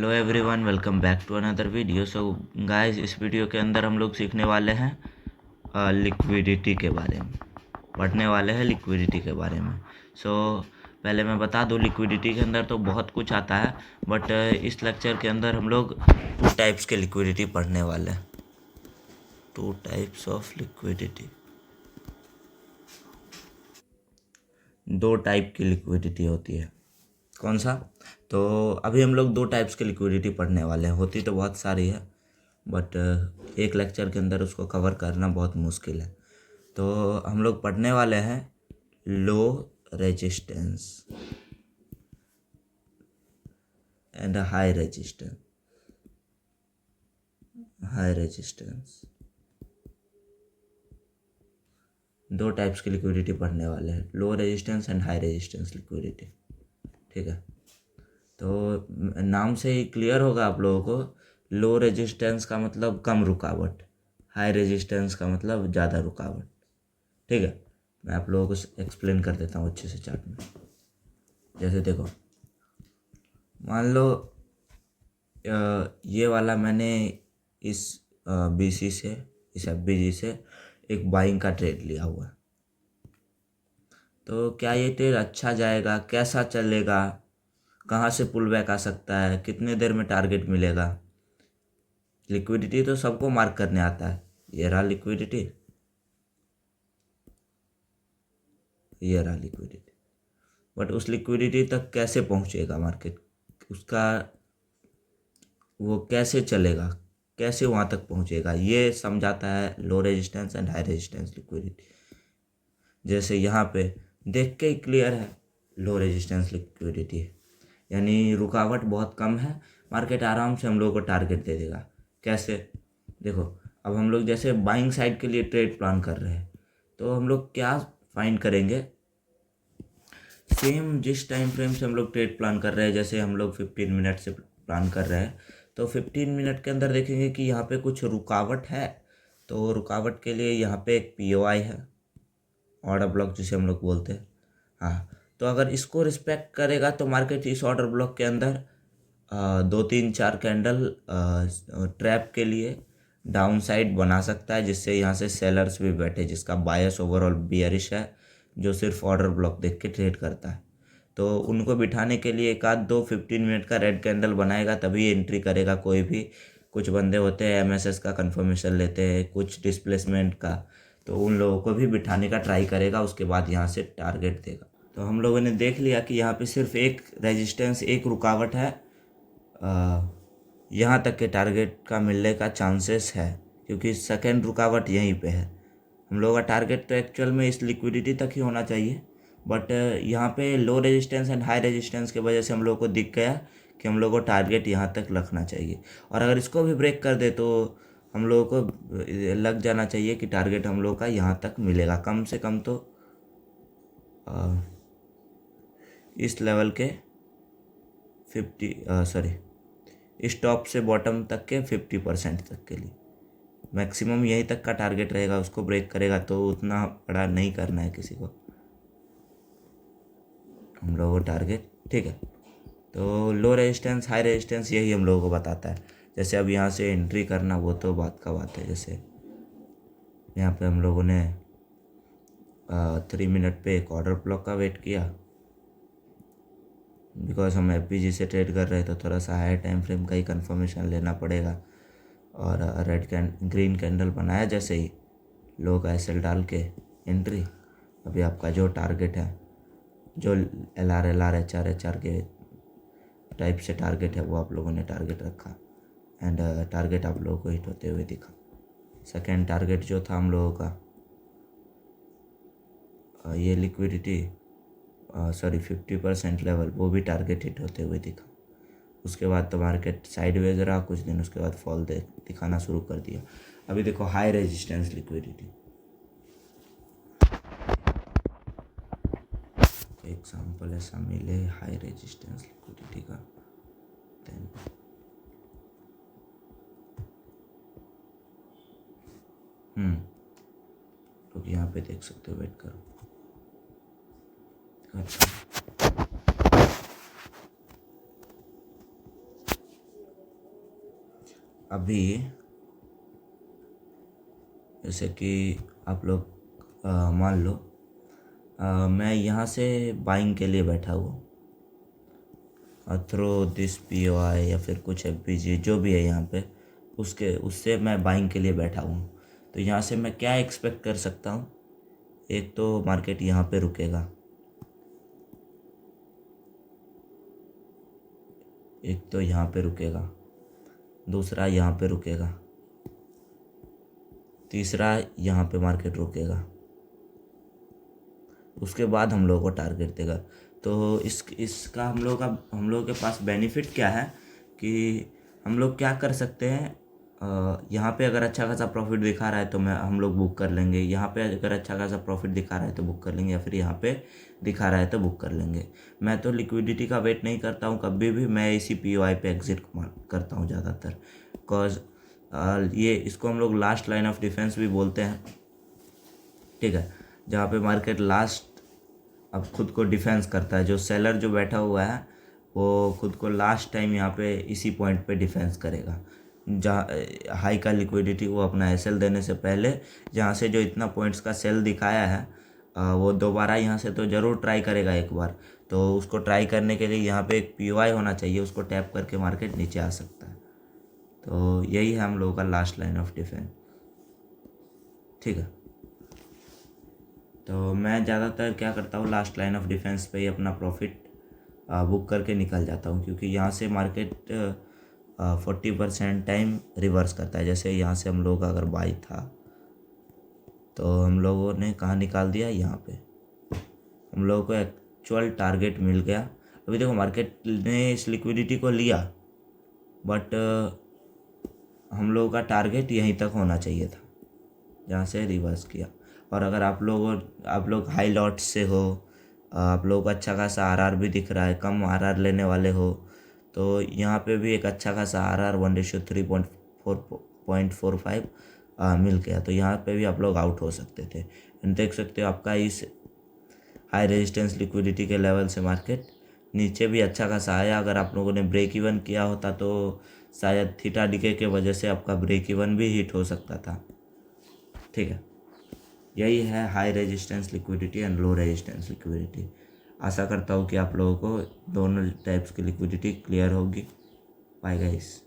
Hello everyone, welcome back to another video. So guys, इस video के अंदर हम लोग सीखने वाले हैं लिक्विडिटी के बारे में, पढ़ने वाले हैं लिक्विडिटी के बारे में। सो पहले मैं बता दूं, लिक्विडिटी के अंदर तो बहुत कुछ आता है, बट इस लेक्चर के अंदर हम लोग 2 टाइप्स के लिक्विडिटी पढ़ने वाले हैं। 2 टाइप्स ऑफ लिक्विडिटी, 2 टाइप की लिक्विडिटी होती है। कौन सा? तो अभी हम लोग 2 टाइप्स की लिक्विडिटी पढ़ने वाले हैं। होती तो बहुत सारी है, बट एक लेक्चर के अंदर उसको कवर करना बहुत मुश्किल है। तो हम लोग पढ़ने वाले हैं low resistance and high resistance. High resistance, 2 types की लिक्विडिटी पढ़ने वाले हैं, low resistance and high resistance liquidity. ठीक है, तो नाम से ही क्लियर होगा आप लोगों को। लो रेजिस्टेंस का मतलब कम रुकावट, हाई रेजिस्टेंस का मतलब ज़्यादा रुकावट। ठीक है, मैं आप लोगों को एक्सप्लेन कर देता हूँ अच्छे से चार्ट में। जैसे देखो, मान लो ये वाला मैंने इस BC से, इस FBG से एक बाइंग का ट्रेड लिया हुआ है। तो क्या ये ट्रेड अच्छा जाएगा, कैसा चलेगा, कहाँ से पुल बैक आ सकता है, कितने देर में टारगेट मिलेगा? लिक्विडिटी तो सबको मार्क करने आता है। ये रहा लिक्विडिटी, ये रहा लिक्विडिटी। बट उस लिक्विडिटी तक कैसे पहुंचेगा मार्केट, उसका वो कैसे चलेगा, कैसे वहाँ तक पहुंचेगा, ये समझाता है low resistance and high resistance liquidity. जैसे यहाँ पे देख के ही क्लियर है, लो रेजिस्टेंस लिक्विडिटी है, यानी रुकावट बहुत कम है, मार्केट आराम से हम लोगों को टारगेट दे देगा। कैसे? देखो, अब हम लोग जैसे बाइंग साइड के लिए ट्रेड प्लान कर रहे हैं, तो हम लोग क्या फाइंड करेंगे? सेम जिस टाइम फ्रेम से हम लोग ट्रेड प्लान कर रहे हैं, जैसे हम लोग 15 मिनट से प्लान कर रहे हैं, तो 15 मिनट के अंदर देखेंगे कि यहाँ पे कुछ रुकावट है। तो रुकावट के लिए यहाँ पे एक POI है, ऑर्डर ब्लॉक जिसे हम लोग बोलते हैं। हाँ, तो अगर इसको रिस्पेक्ट करेगा तो मार्केट इस ऑर्डर ब्लॉक के अंदर 2 3 4 कैंडल ट्रैप के लिए डाउन साइड बना सकता है, जिससे यहाँ से सेलर्स भी बैठे, जिसका बायस ओवरऑल बियरिश है, जो सिर्फ ऑर्डर ब्लॉक देख के ट्रेड करता है। तो उनको बिठाने के लिए एक आध दो 15 मिनट का रेड कैंडल बनाएगा, तभी एंट्री करेगा कोई भी। कुछ बंदे होते हैं MSS का कंफर्मेशन लेते हैं, कुछ डिस्प्लेसमेंट का, तो उन लोगों को भी बिठाने का ट्राई करेगा, उसके बाद यहाँ से टारगेट देगा। तो हम लोगों ने देख लिया कि यहाँ पे सिर्फ एक रेजिस्टेंस, एक रुकावट है, यहाँ तक के टारगेट का मिलने का चांसेस है, क्योंकि सेकेंड रुकावट यहीं पे है। हम लोगों का टारगेट तो एक्चुअल में इस लिक्विडिटी तक ही होना चाहिए, बट यहाँ पे low resistance and high resistance की वजह से हम लोगों को दिख गया कि हम लोगों को टारगेट यहाँ तक रखना चाहिए। और अगर इसको भी ब्रेक कर दे तो हम लोगों को लग जाना चाहिए कि टारगेट हम लोगों का यहाँ तक मिलेगा, कम से कम तो इस लेवल के 50 इस टॉप से बॉटम तक के 50% तक के लिए मैक्सिमम यहीं तक का टारगेट रहेगा। उसको ब्रेक करेगा तो उतना बड़ा नहीं करना है किसी को हम लोगों को टारगेट। ठीक है, तो लो रेजिस्टेंस हाई रेजिस्टेंस यही हम लोगों को बताता है। जैसे अब यहाँ से एंट्री करना, वो तो बात का बात है। जैसे यहाँ पे हम लोगों ने 3 मिनट पे एक ऑर्डर ब्लॉक का वेट किया, बिकॉज हम FBG से ट्रेड कर रहे हैं, तो थोड़ा सा हायर टाइम फ्रेम का ही कंफर्मेशन लेना पड़ेगा। और ग्रीन कैंडल बनाया, जैसे ही लो का SL डाल के एंट्री। अभी आपका जो टारगेट है, जो LR HR के टाइप से टारगेट है, वो आप लोगों ने टारगेट रखा, एंड टारगेट आप लोगों को हिट होते हुए दिखा। सेकेंड टारगेट जो था हम लोगों का, ये लिक्विडिटी 50% लेवल, वो भी टारगेट हिट होते हुए दिखा। उसके बाद तो मार्केट साइडवेज रहा कुछ दिन, उसके बाद फॉल दिखाना शुरू कर दिया। अभी देखो हाई रेजिस्टेंस लिक्विडिटी, एग्जाम्पल ऐसा मिले हाई रेजिस्टेंस लिक्विडिटी का, देन तो यहाँ पे देख सकते हो, वेट करो। अच्छा, अभी जैसे कि आप लोग मान लो मैं यहाँ से बाइंग के लिए बैठा हुआ थ्रो दिस POI या फिर कुछ FPG जो भी है यहाँ पे, उससे मैं बाइंग के लिए बैठा हूँ। तो यहाँ से मैं क्या एक्सपेक्ट कर सकता हूँ? एक तो मार्केट यहाँ पे रुकेगा, एक तो यहाँ पे रुकेगा, दूसरा यहाँ पे रुकेगा, तीसरा यहाँ पे मार्केट रुकेगा, उसके बाद हम लोगों को टारगेट देगा। तो इसका हम लोगों के पास बेनिफिट क्या है कि हम लोग क्या कर सकते हैं, यहाँ पे अगर अच्छा खासा प्रॉफिट दिखा रहा है तो हम लोग बुक कर लेंगे, यहाँ पे अगर अच्छा खासा प्रॉफिट दिखा रहा है तो बुक कर लेंगे, या फिर यहाँ पे दिखा रहा है तो बुक कर लेंगे। मैं तो लिक्विडिटी का वेट नहीं करता हूँ कभी भी, मैं इसी POI पे एग्जिट करता हूँ ज़्यादातर, बिकॉज ये इसको हम लोग लास्ट लाइन ऑफ डिफेंस भी बोलते हैं। ठीक है, जहाँ पे मार्केट लास्ट अब खुद को डिफेंस करता है, जो सेलर जो बैठा हुआ है वो खुद को लास्ट टाइम यहाँ पे इसी पॉइंट पे डिफेंस करेगा, जहाँ हाई का लिक्विडिटी वो अपना SL देने से पहले जहाँ से जो इतना पॉइंट्स का सेल दिखाया है वो दोबारा यहाँ से तो ज़रूर ट्राई करेगा एक बार। तो उसको ट्राई करने के लिए यहाँ पे एक POI होना चाहिए, उसको टैप करके मार्केट नीचे आ सकता है। तो यही है हम लोगों का लास्ट लाइन ऑफ डिफेंस। ठीक है, तो मैं ज़्यादातर क्या करता हूँ, लास्ट लाइन ऑफ डिफेंस पे ही अपना प्रॉफिट बुक करके निकल जाता हूँ, क्योंकि यहाँ से मार्केट 40% टाइम रिवर्स करता है। जैसे यहाँ से हम लोग का अगर बाई था तो हम लोगों ने कहाँ निकाल दिया, यहाँ पे हम लोगों को एक्चुअल टारगेट मिल गया। अभी देखो मार्केट ने इस लिक्विडिटी को लिया, बट हम लोगों का टारगेट यहीं तक होना चाहिए था जहाँ से रिवर्स किया। और अगर आप लोग हाई लॉट से हो, आप लोग अच्छा खासा RR भी दिख रहा है, कम RR लेने वाले हो, तो यहाँ पे भी एक अच्छा खासा RR 1:3.45 मिल गया, तो यहाँ पे भी आप लोग आउट हो सकते थे। देख सकते हो आपका इस हाई रेजिस्टेंस लिक्विडिटी के लेवल से मार्केट नीचे भी अच्छा खासा आया। अगर आप लोगों ने ब्रेक इवन किया होता तो शायद थीटा डीके के वजह से आपका ब्रेक इवन भी हिट हो सकता था। ठीक है, यही है high resistance liquidity and low resistance liquidity. आशा करता हूँ कि आप लोगों को दोनों टाइप्स की लिक्विडिटी क्लियर होगी। Bye guys.